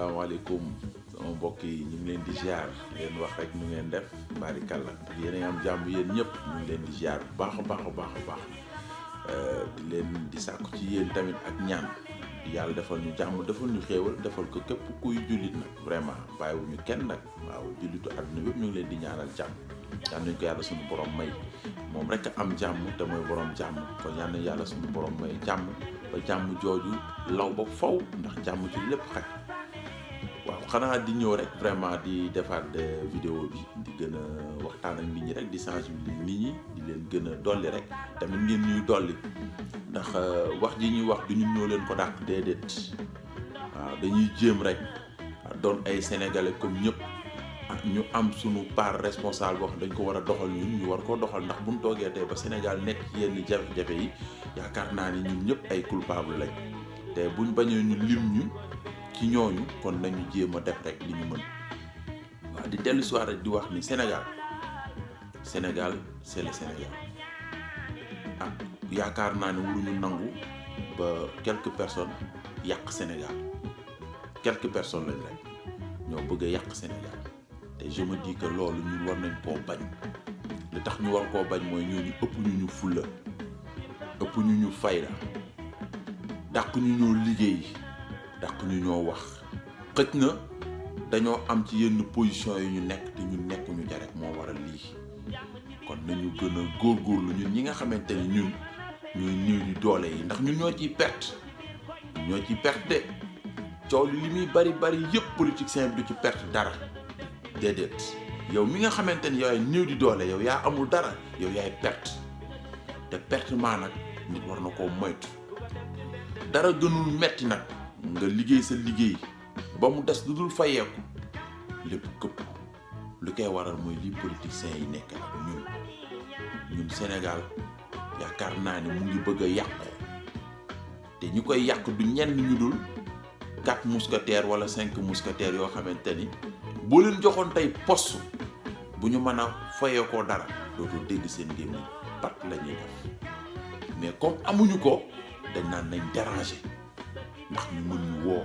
salaamaaleykum sama mbokk yi ñu ngi leen di ziar leen wax rek nu ngeen def barikàlla ndax yéen a ngi am jàmm yéen ñëpp ñu ngi leen di ziar bu baax a baax di leen di sàkku ci yéen tamit ak ñaan yàlla defal ñu jàmm defal ñu xéewal defal ko képp kuy jullit nag vraiment bàyyiwuñu kenn nag waaw jullitu àdduna bépp ñu ngi leen di ñaanal jàmm yal nañ ko yàlla suñu borom may moom rek am jàmm te mooy borom jàmm kon yal nañ yàlla suñu borom may jàmm ba jàmm jooju law ba faw ndax jàmm ci lépp xaj waaw xanaa di ñëw rek vraiment di defaat vidéo bi di gën a waxtaan ak nit ñi rek di sensibiliser nit ñi di leen gën a dolli rek tamit ngeen ñuy dolli ndax wax ji ñuy wax du ñun ñoo leen ko dàq déedéet waaw dañuy jéem rek doon ay sénégalais comme ñëpp ñu am suñu part responsable boo xam dañ ko war a doxal ñun ñu war koo doxal ndax buñ toogee tey ba Sénégal nekk yenn jafe-jafe yi yaakaar naa ni ñun ñëpp ay coupable lañ te buñ bañee ñu lim ñu ci ñooñu kon nañu jéem a def rek li ñu mën waaw di dellu soir rek di wax ni Sénégal c'est le Sénégal yaakaar naa ne waruñu nangu ba quelques personnes yàq Sénégal quelques personnes lañ rek ñoo bëgg a yàq Sénégal te je me dis que loolu ñun war nañ koo bañ li tax ñu war koo bañ mooy ñooñu ëpp ñu fulla ëpp ñu fayda dàq ñu ñoo liggéey dàq ñu ñoo wax xëj na dañoo am ci yenn position yi ñu nekk te ñun nekkuñu ja rek moo waral lii kon nañu gën a góorgóorlu ñun ñi nga xamante ni ñun ñooy néew di doole yi ndax ñun ñoo ciy perte de coow li muy bari yëpp politicien bi du ci perte dara déedéet yow mi nga xamante ni yaay néew di doole yow yaa amul dara yow yaay perte te perte maa nag nit war na koo moytu dara gënul metti nag nga liggéey sa liggéey ba mu des lu dul fayeeku lépp këpp lu koy waral mooy lii politiciens yi nekk ak ñun Sénégal yaakaar naa ne mu ngi bëgg a yàqu te ñu koy yàq du ñenn ñu dul 4 mousquetaires wala 5 mousquetaires yoo xamante ni boo leen joxoon tey poste bu ñu mën a fayee koo dara dootoo dégg seen gémmiñ pat la ñuy def mais comme amuñu ko dañ naan nañ déranger ndax ñu mën ñu woo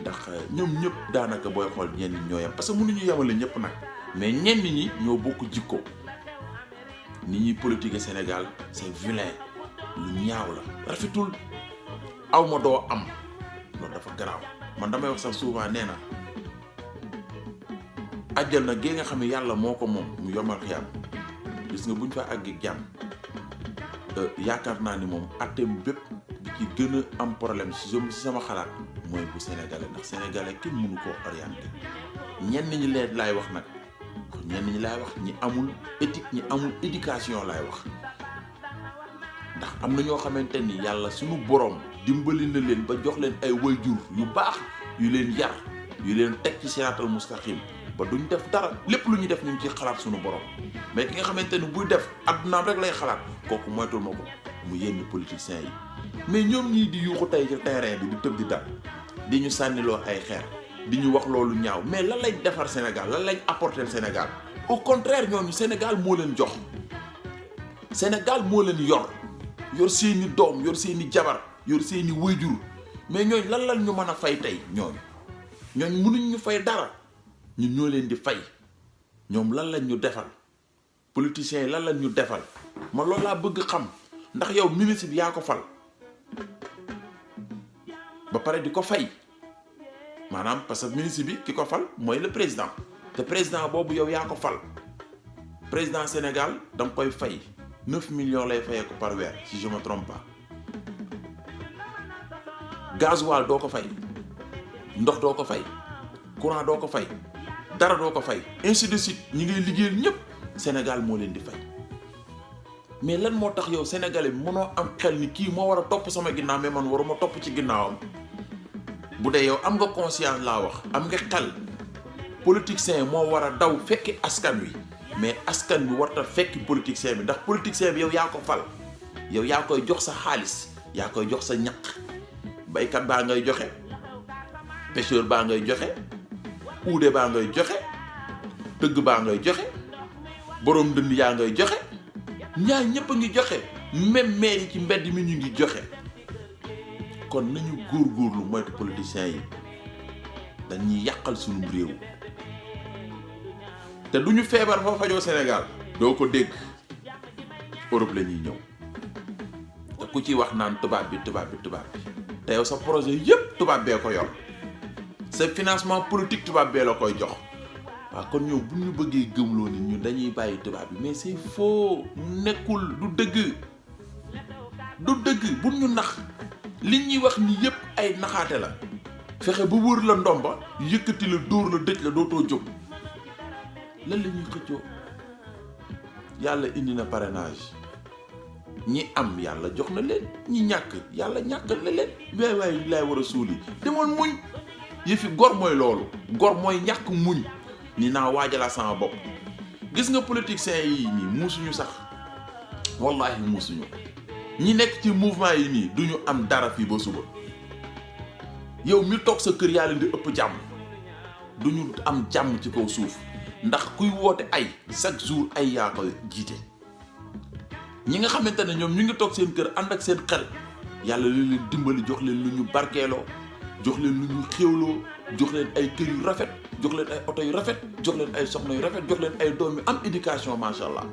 ndax ñoom ñëpp daanaka booy xool ñenn ñi ñoo yem parce que mënuñu yemale ñëpp nag mais ñenn ñi ñoo bokk jikko ni ñuy politique Sénégal c'est vilain lu ñaaw la rafetul aw ma doo am loolu dafa garaaw man damay wax sax souvent nee na àjjal na gée nga xam ne yàlla moo ko moom mu yomal xiyam gis nga buñ fa àgg jàmm yaakaar naa ni moom atteem bépp bi ci gën a am problème si sama xalaat mooy bu sénégalais ndax sénégalais kenn mënu koo orienté ñenn ñi leen laay wax nag ñenn ñi laay wax ñi amul éthique ñi amul éducation laay wax ndax am na ñoo xamante ni yàlla suñu borom dimbali na leen ba jox leen ay wayjur yu baax yu leen yar yu leen teg ci siraatal mustaqim ba duñ def dara lépp lu ñuy def ñu ngi ci xalaat suñu borom mais ki nga xamante ni buy def addunaam rek lay xalaat kooku moytul ma ko mu yenn politiciens yi mais ñoom ñii di yuuxu tey ci terrain bi di tëb di dal di ñu sànniloo ay xeer di ñu wax loolu ñaaw mais lan lañ defar Sénégal lan lañ apporter Sénégal au contraire ñooñu Sénégal moo leen jox Sénégal moo leen yor seeni doom yor seeni jabar yor seeni wayjur mais ñooñu lan lañ ñu mën a fay tey ñooñu mënuñ ñu fay dara ñun ñoo leen di fay ñoom lan lañ ñu defal politiciens yi lan lañ ñu defal man loolu laa bëgg xam ndax yow ministre bi yaa ko fal ba pare di ko fay maanaam parce que ministre bi ki ko fal mooy le président te président boobu yow yaa ko fal président Sénégal da nga koy fay 9 millions lay fayee ko par weer si je me trompe pas gasoil doo ko fay ndox doo ko fay courant doo ko fay dara doo ko fay ainsi de suite ñi ngay liggéeyal ñëpp Sénégal moo leen di fay mais lan moo tax yow sénégalais bi mënoo am xel ni kii moo war a topp sama ginnaaw mais man waruma topp ci ginnaawam bu dee yow am nga conscience laa wax am nga xel politicien moo war a daw fekki askan wi mais askan bi warta fekki politicien bi ndax politicien bi yow yaa ko fal yow yaa koy jox sa xaalis yaa koy jox sa ñaq baykat baa ngay joxe pêcheur baa ngay joxe uude baa ngay joxe tëgg baa ngay joxe boroom dënd yaa ngay joxe ñaar ñëpp a ngi joxe même maire yi ci mbedd mi ñu ngi joxe kon nañu góorgóorlu moytu politiciens yi dañuy yàqal sunu réew te duñu feebar fa fajoo Sénégal doo ko dégg Europe la ñuy ñëw te ku ci wax naan tubaab bi te yow sa projet yépp tubaab bee ko yor sa financement politique tubaab bee la koy jox waaw kon ñoom bu ñu bëggee gëmloo nit ñun dañuy bàyyi tubaab bi mais c'est faux nekkul du dëgg bu ñu nax li ñuy wax ni yépp ay naxaate la fexe ba wër la ndomba yëkkati la dóor la dëj la dootoo jóg lan la ñuy xëccoo yàlla indi na parrainage ñi am yàlla jox na leen ñi ñàkk yàlla ñàkkal na leen waaye laay war a suuli demal muñ yëfi gor mooy loolu gor mooy ñàkk muñ ni naa waajala sama bopp gis nga politiciens yi nii muusuñu sax wallahi muusuñu ñi nekk ci mouvement yi nii duñu am dara fii ba suba yow mi toog sa kër yaa leen di ëpp jàmm duñu am jàmm ci kaw suuf ndax kuy woote ay chaque jour ay yaa ko jiite ñi nga xamante ne ñoom ñu ngi toog seen kër ànd ak seen xel yàlla li leen dimbali jox leen lu ñu barkeeloo jox leen lu ñu xéwloo jox leen ay kër yu rafet jox leen ay oto yu rafet jox leen ay soxna yu rafet jox leen ay doom yu am éducation macha allah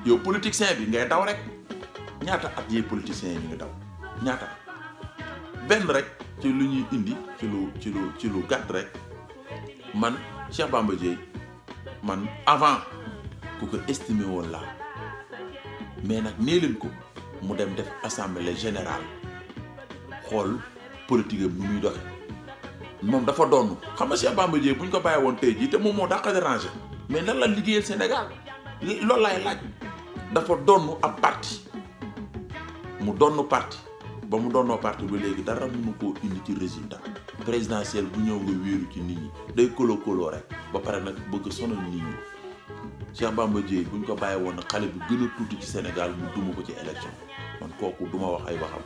yow politicien bi ngay daw rek ñaata at yee politiciens yi ñu ngi daw ñaata benn rek ci lu ñuy indi ci lu gàtt rek man Cheikh Bamba Dièye man avant ku ko estimé woon laa mais nag nee leen ko mu dem def assemblée générale xool politique am nu muy doxe moom dafa doon xam nga Cheikh Bamba Dièye bu ñu ko bàyyi woon tey jii te moom moo daa ko dérangé mais nan la liggéeyal Sénégal loolu laay laaj dafa doon ab parti mu doon parti ba mu doonoo parti ba léegi dara mënu koo indi ci résultat présidentiel bu ñëw nga wéeru ci nit ñi day kolo rek ba pare nag bëgg sonal nit ñi Cheikh Bamba Dièye bu ñu ko bàyyi woon xale bi gën a tuuti ci Sénégal mu duma ko ci élection man kooku duma wax ay waxam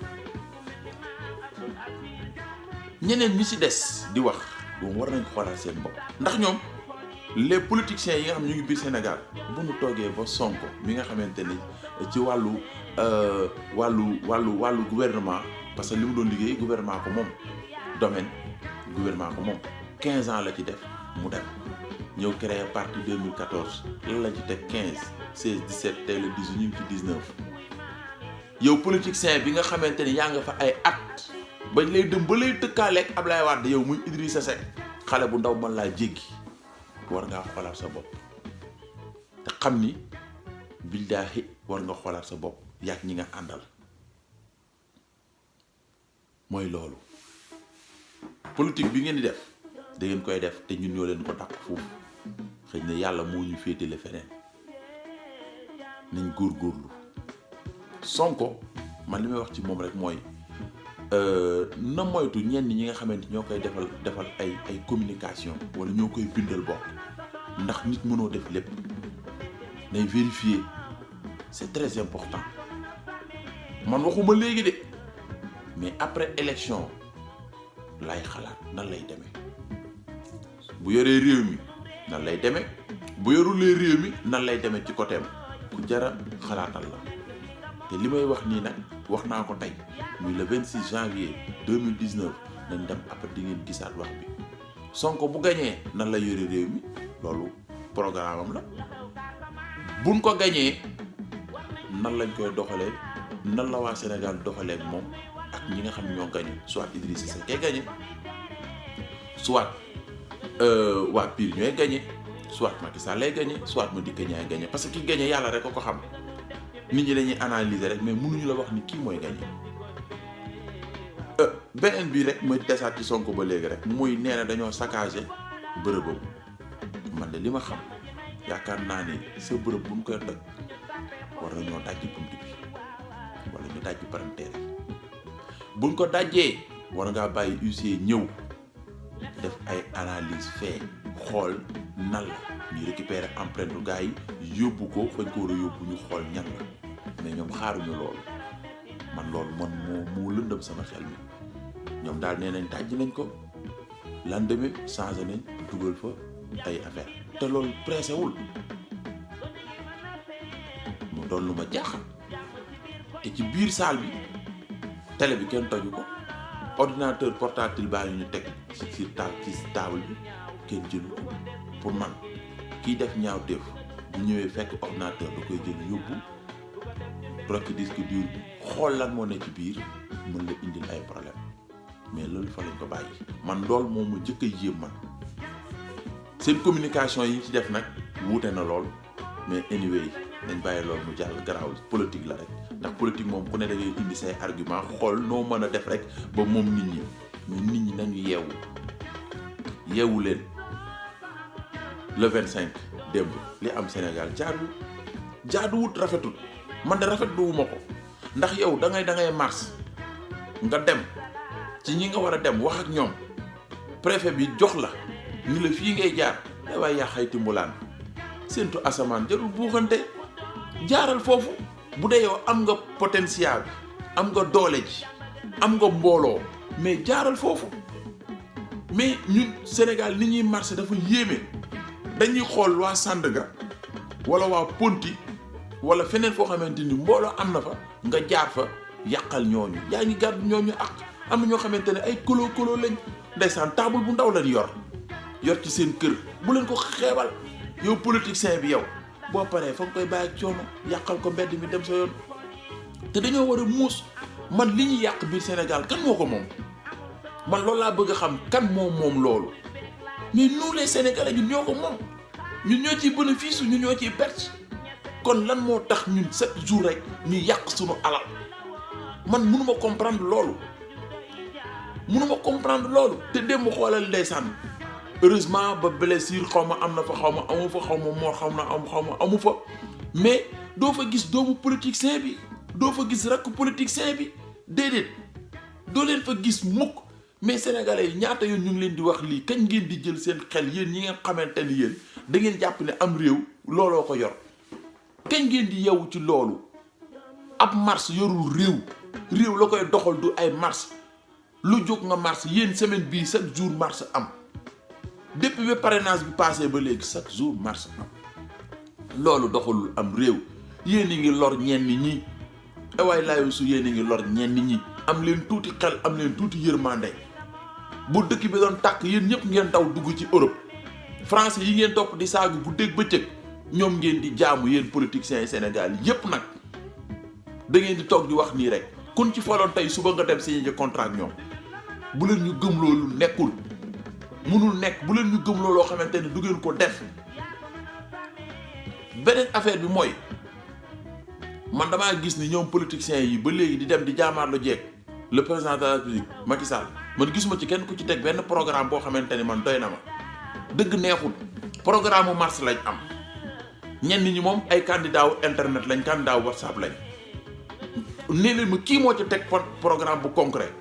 ñeneen ñi ci des di wax moom war nañ xoolaat seen bopp ndax ñoom les politiciens yi nga xam ñu ngi biir Sénégal bu ñu toogee ba Sonko mi nga xamante ni ci wàllu gouvernement parce que li mu doon liggéey gouvernement ko moom domaine gouvernement ko moom 15 ans la ci def mu dem ñëw créé parti 2014 lan la ci teg 15 16 17 tey le 18 ñu ngi ci 19 yow politicien bi nga xamante ni yaa nga fa ay at bañ lay dem ba lay tëkkaaleeg Ablaye Wade yow muy Idrissa Seck xale bu ndaw mën laa jéggi war ngaa xoolaat sa bopp te xam ni billaahi war nga xoolaat sa bopp yaag ñi nga àndal mooy loolu politique bi ngeen di def da ngeen koy def te ñun ñoo leen ko dàq foofu xëy na yàlla moo ñu féetale feneen nañ góorgóorlu Sonko man li may wax ci moom rek mooy na moytu ñenn ñi nga xamante ñoo koy defal ay communication wala ñoo koy bindal bopp ndax nit mënoo def lépp nay vérifier c'est très important man waxuma léegi de mais après élection lay xalaat nan lay demee bu yoree réew mi nan lay demee bu yorulee réew mi nan lay demee ci côté am ku jara xalaatal la te li may wax nii nag wax naa ko tey muy le 26 janvier 2019 nañ dem après di ngeen gisaat wax bi Sonko bu gañee nan la yore réew mi loolu programme am la buñ ko gañee nan lañ koy doxalee nan la waa Sénégal doxalee ak moom ak ñi nga xam ne ñoo gañe soit Idrissa Seck kay gañe soit waa Pire ñooy gañe soit Macky Sall lay gañe soit Madické Niang gañe parce que ki gañe yàlla rek ko xam nit ñi dañuy analyser rek mais mënuñu la wax ni kii mooy gañe beneen bii rek mooy desaat ci Sonko ba léegi rek muy nee na dañoo saccagé bërëbam man de li ma xam yaakaar naa ni sa bërëb bu ñu koy toj war nañoo dajji bunt bi wala ñu dajji palanteer buñ ko dajjee war ngaa bàyyi huissier ñëw def ay analyse fait xool nan la ñu récupérer empreinte gars yi yóbbu ko fañ ko war a yóbbu ñu xool ñan la mais ñoom xaaruñu loolu man loolu man moo lëndëm sama xel mi ñoom daal nee nañ dajji nañ ko lendemain changé nañ dugal fa ay affaire te loolu pressé wul mu doon lu ma jaaxal te ci biir salle bi télé bi kenn toju ko ordinateur portable baa ngi ñu teg ci table bi kenn jëlu ko. pour man kiy def ñaawteef bu ñëwee fekk ordinateur da koy jël yóbbu rek disque dur bi xool lan moo ne ci biir mën la indil ay problème mais loolu fa lañ ko bàyyi. man loolu moom ma njëkk a yéem man seen communication yi ci def nag wuute na lool mais anyway nañ bàyyi loolu mu jàll garaaw politique la rek ndax politique moom ku ne da ngay indi say argument xool noo mën a def rek ba moom nit ñi mais nit ñi nañu yeewu leen. le 25 démb li am Sénégal jaaduwut rafetul man de rafetluwuma ko ndax yow da ngay mars nga dem ci ñi nga war a dem wax ak ñoom préfet bi jox la ni la fii ngay jaar da waay yaa xayti mbulaan séentu asamaan jarul buuxante jaaral foofu bu dee yow am nga potentiel bi am nga doole ji am nga mbooloo mais jaaral foofu mais ñun Sénégal ni ñuy marché dafa yéeme. dañuy xool waa Sandaga wala waa Ponti wala feneen foo xamante ni mbooloo am na fa nga jaar fa yàqal ñooñu yaa ngi gàddu ñooñu ak am na ñoo xamante ne ay kolo lañ ndeysaan table bu ndaw lañ yor ci seen kër bu leen ko xeebal yow politicien bi yow boo paree fa nga koy bàyyi ak coono yàqal ko mbedd mi dem sa yoon te dañoo war a muus man li ñuy yàq biir Sénégal kan moo ko moom man loolu laa bëgg a xam kan moom loolu. mais nous les Sénégalais ñun ñoo ko moom ñun ñoo ciy bénéfice ñun ñoo ciy perte kon lan moo tax ñun chaque jour rek ñu yàq suñu alal man mënuma comprendre loolu te démb xoolal ndeysaan heureusement ba blessure xaw ma am na fa xaw ma amu fa xaw ma moo xaw ma amu fa mais doo fa gis doomu politicien bi doo fa gis rakk politicien bi déedéet doo leen fa gis mukk. mais sénégalais yi ñaata yoon ñu ngi leen di wax lii kañ ngeen di jël seen xel yéen ñi ngeen xamante ni yéen da ngeen jàpp ne am réew looloo ko yor kañ ngeen di yeewu ci loolu ab mars yorul réew la koy doxal du ay mars lu jóg nga mars yéen semaine bii chaque jour mars am depuis ba parrainage bi passé ba léegi chaque jour mars am loolu doxalul am réew yéen a ngi lor ñenn ñi waaye laayu su yéen a ngi lor ñenn ñi am leen tuuti xel am leen tuuti yërmande. bu dëkk bi doon tàkk yéen ñëpp ngeen daw dugg ci Europe français yi ngeen topp di saagu bu dégg bëccëg ñoom ngeen di jaamu yéen politiciens yi Sénégal yépp nag da ngeen di toog di wax nii rek kun ci faloon tey suba nga dem signé contrat ak ñoom bu leen ñu gëm loolu nekkul mënul nekk bu leen ñu gëm loolu loo xamante ne du ngeen ko def. beneen affaire bi mooy man damaa gis ni ñoom politiciens yi ba léegi di dem di jaamaarlu jeeg le président de la République Macky Sall man gisuma ci kenn ku ci teg benn programme boo xamante ni man doy na ma dëgg neexul programme mu mars lañ am ñenn ñi moom ay candidat wu internet lañ candidat wu WhatsApp lañ nee leen ma kii moo ci teg programme bu concret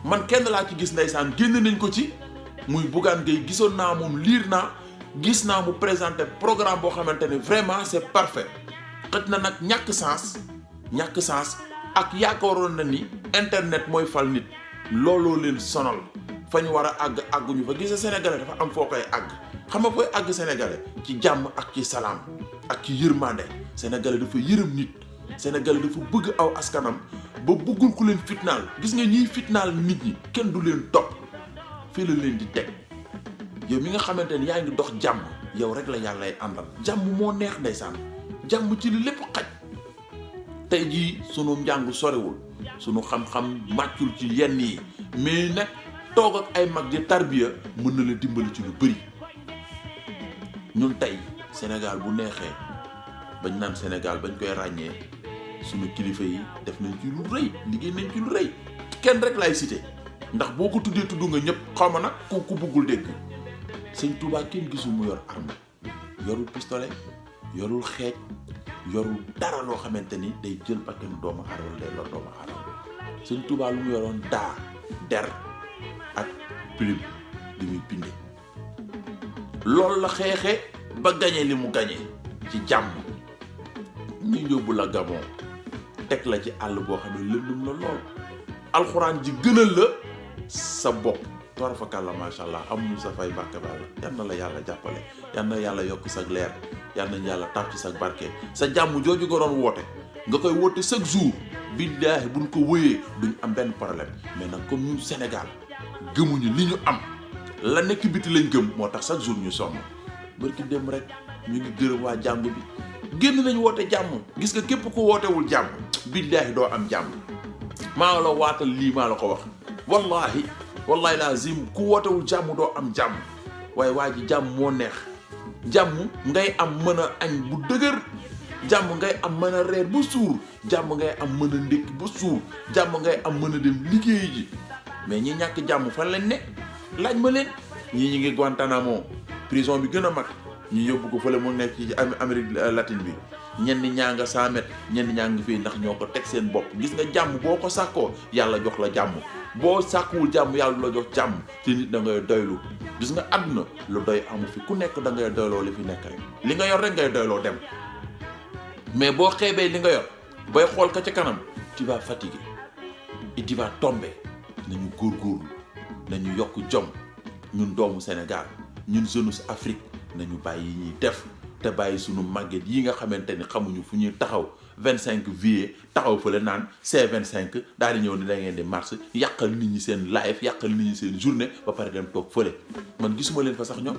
man kenn laa ci gis ndeysaan génn nañ ko ci muy Bougane Gueye gisoon naa moom liir naa gis naa mu présenter programme boo xamante ni vraiment c'est parfait xëj na nag ñàkk sens ak yaakaaroon na ni internet mooy fal nit looloo leen sonal fa ñu war a àgguñu fa gis Sénégalais dafa am foo koy àgg xam nga fooy àgg Sénégalais ci jàmm ak ci salaam ak ci yërmande Sénégalais dafa yërëm nit Sénégalais dafa bëgg aw askanam ba bëggul ku leen fitnaal gis nga ñiy fitnaal nit ñi kenn du leen topp fii la leen di teg yow mi nga xamante ni yaa ngi dox jàmm yow rek la yàlla lay àndal jàmm moo neex ndeysaan jàmm ci lépp xaj tey jii sunu njàng sorewul sunu xam-xam màccul ci yenn yi mais nag toog ak ay mag di tarbiya mën na la dimbali ci lu bëri ñun tey Sénégal bu neexee bañ naan Sénégal bañ koy ràññee sunu kilifa yi def nañ ci lu rëy liggéey nañ ci lu rëy kenn rek laay cité ndax boo ko tuddee tudd nga ñëpp xaw ma nag ku buggul dégg sëñ Touba kenn gisul mu yor arme yorul pistolet yorul xeej yorul dara loo xamante ni day jël bakkanu doomu aadama day lor doomu aadama sëñ Touba lu mu yoroon daa der ak plume di muy binde loolu la xeexee ba gañe li mu gañe ci jàmm ñu yóbbu la Gabon teg la ci àll boo xam ne lëndëm la lool alxuraan ji gënal la sa bopp torafakàlla macha allah amuñu sa fay barke ba yal na la yàlla jàppale yal na yàlla yokk sa leer yal nañ yàlla taaf ci sa barke sa jàmm jooju nga doon woote nga koy woote chaque jour billaahi buñ ko wëyee duñ am benn problème mais nag comme ñun Sénégal gëmuñu li ñu am la nekk biti lañ gëm moo tax chaque jour ñu sonn barki dem rek ñu ngi gërëm waa jàmm bi génn nañ woote jàmm gis nga képp ku wootewul jàmm billaahi doo am jàmm maa la waatal lii maa la ko wax wallahi lazim ku wootewul jàmm doo am jàmm waaye waa ji jàmm moo neex jàmm ngay am mën a añ bu dëgër jàmm ngay am mën a reer ba suur jàmm ngay am mën a ndékki ba suur jàmm ngay am mën a dem liggéey ji mais ñi ñàkk jàmm fan lañ ne laaj ma leen ñii ñi ngi Guantanamo prison bi gën a mag ñu yóbbu ko fële mu nekk ci Amérique latine bi ñenn ñaa nga 100 mètres ñenn ñaa ngi fii ndax ñoo ko teg seen bopp gis nga jàmm boo ko sàkkoo yàlla jox la jàmm boo sàkkuwul jàmm yàlla la jox jàmm te nit da ngay doylu gis nga àdduna lu doy amu fi ku nekk da ngay doyloo li fi nekk rek li nga yor rek ngay doyloo dem mais boo xeebee li nga yor bay xool ka ca kanam tu vas fatiguer et tu vas tomber nañu góorgóorlu nañu yokk jom ñun doomu Sénégal ñun jeunesse Afrique nañu bàyyi yi ñuy def te bàyyi sunu màgget yi nga xamante ni xamuñu fu ñuy taxaw 25 juillet taxaw fële naan C25 daal di ñëw ni da ngeen di marche yàqal nit ñi seen live yàqal nit ñi seen journée ba pare dem toog fële man gisuma leen fa sax ñoom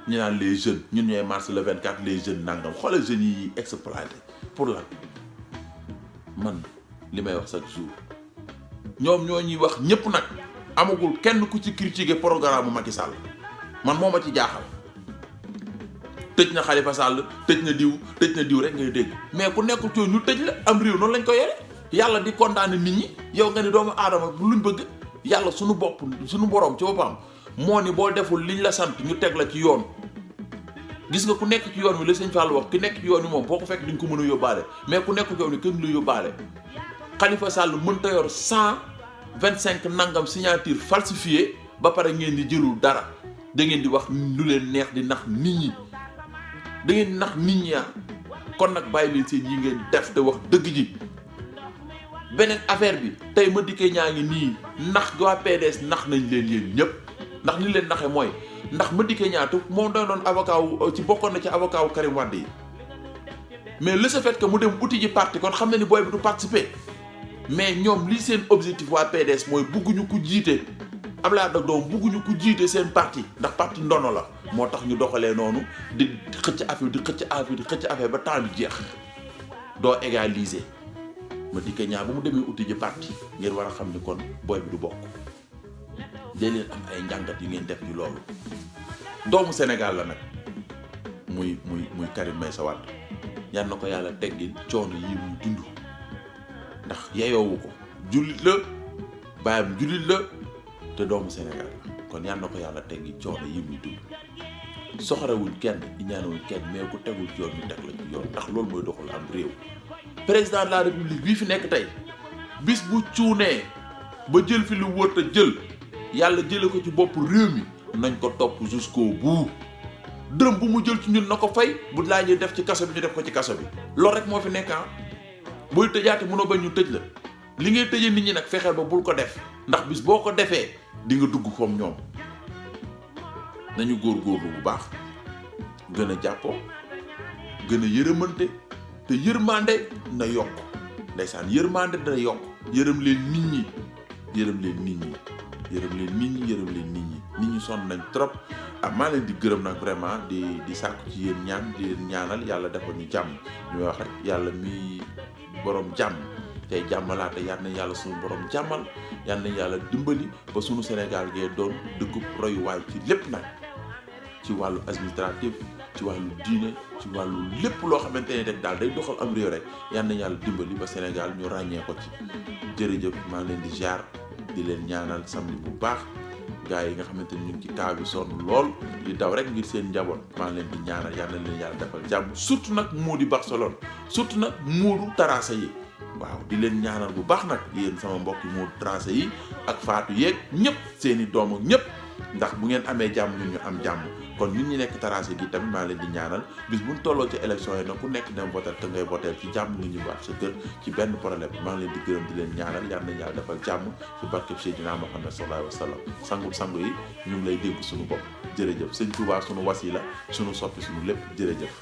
ñu naan les jeunes ñun ñooy marche le 24 les jeunes nangam xoolal jeunes yi exploité pour lan man li may wax chaque jour ñoom ñoo ñuy wax ñëpp nag amagul kenn ku ci critiquer programme Macky Sall man moo ma ci jaaxal tëj na Khalifa Sall tëj na diw rek ngay dégg mais ku nekkul ci ñu tëj la am réew noonu lañ ko yore yàlla di condamné nit ñi yow nga ni doomu aadama bu luñ bëgg yàlla suñu borom ci boppam moo ni boo deful liñ la sant ñu teg la ci yoon gis nga ku nekk ci yoon wi la sëñ Fall wax ki nekk ci yoon wi moom boo ko fekk di nga ko mën a yóbbaale mais ku nekk ci yoon wi kenn du la yóbbaale Khalifa Sall mënta yor 125 nangam signature falsifiée ba pare ngeen di jëlul dara da ngeen di wax lu leen neex di nax nit ñi da ngeen nax nit ñi kon nag bàyyi leen seen yi ngeen def te wax dëgg ji beneen affaire bi tey Madické Niang ngi nii nax waa PDS nax nañ leen yéen ñëpp ndax li leen naxee mooy ndax Madické Niang te moom da doon avocat wu ci bokkoon na ci avocat wu Karim Wade yi mais le fait que mu dem uti ji parti kon xam na ni booy bi du participer mais ñoom li seen objectif waa PDS mooy bugguñu ku jiite Abdoulaye Wade doom bugguñu ku jiite seen parti ndax parti ndono la moo tax ñu doxalee noonu di xëcc affaire ba temps bi jeex doo égaliser Madické Niang ba mu demee uti ji parti ngeen war a xam ni kon booy bi du bokk day leen am ay njàngat yu ngeen def ci loolu doomu Sénégal la nag muy Karim Meïssa Wade yal na ko yàlla teggil coono yi muy dund ndax yeyoowu ko jullit la baayam jullit la te doomu Sénégal la kon yal na ko yàlla teggil coono yi muy dund soxorewuñ kenn ñaanewuñ kenn mais ku tegul ci yoon ñu teg la ci yoon ndax loolu mooy doxal am réew président de la république bii fi nekk tey bis bu cuunee ba jël fi lu wër te jël yàlla jële ko ci bopp réew mi nañ ko topp jusqu'au bout dërëm bu mu jël ci ñun na ko fay bu laajee def ci kaso bi ñu def ko ci kaso bi loolu rek moo fi nekk booy tëjaate mënoo bañ ñu tëj la li ngay tëjee nit ñi nag fexeel ba bul ko def ndax bis boo ko defee di nga dugg comme ñoom nañu góorgóorlu bu baax gën a jàppoo gën a yërëmante te yërmande na yokk ndeysaan yërmande dana yokk yërëm leen nit ñi nit ñi sonn nañ trop maa leen di gërëm nag vraiment di sàkku ci yéen ñaan di leen ñaanal yàlla defal ñu jàmm ñu wax rek yàlla mi borom jàmm tey jàmmalaate yal na yàlla suñu borom jàmmal yal na yàlla dimbali ba suñu Sénégal gee doon dëkkub royuwaay ci lépp nag ci wàllu administratif ci wàllu diine ci wàllu lépp loo xamante ne rek daal day doxal am réew rek yal na yàlla dimbali ba Sénégal ñu ràññee ko ci jërëjëf maa ngi leen di jaar di leen ñaanal samedi bu baax gars yi nga xamante ni ñu ngi ci kaa bi sonn lool di daw rek ngir seen njaboot maa ngi leen di ñaanal yal na leen yàlla defal jàmm surtout nag Modou Barcelone surtout nag Modou Tarassa yi waaw di leen ñaanal bu baax nag yéen sama mbokk Modou Tarassa yi ak Fatou yeeg ñëpp seeni doom ak ñëpp ndax bu ngeen amee jàmm ñun ñu am jàmm kon ñun ñi nekk Tarassa gi tamit maa leen di ñaanal bis buñ tolloo ci élection yi nag ku nekk dem voter te ngay voter ci jàmm nga ñëwaat sa kër ci benn problème maa ngi leen di gërëm di leen ñaanal yal na yàlla defal jàmm ci barkeb Seydina Muhammad sallallahu alayhi wa sallam sangu yi ñu ngi lay dégg suñu bopp jërëjëf sëñ Touba suñu wasila suñu soppi suñu lépp jërëjëf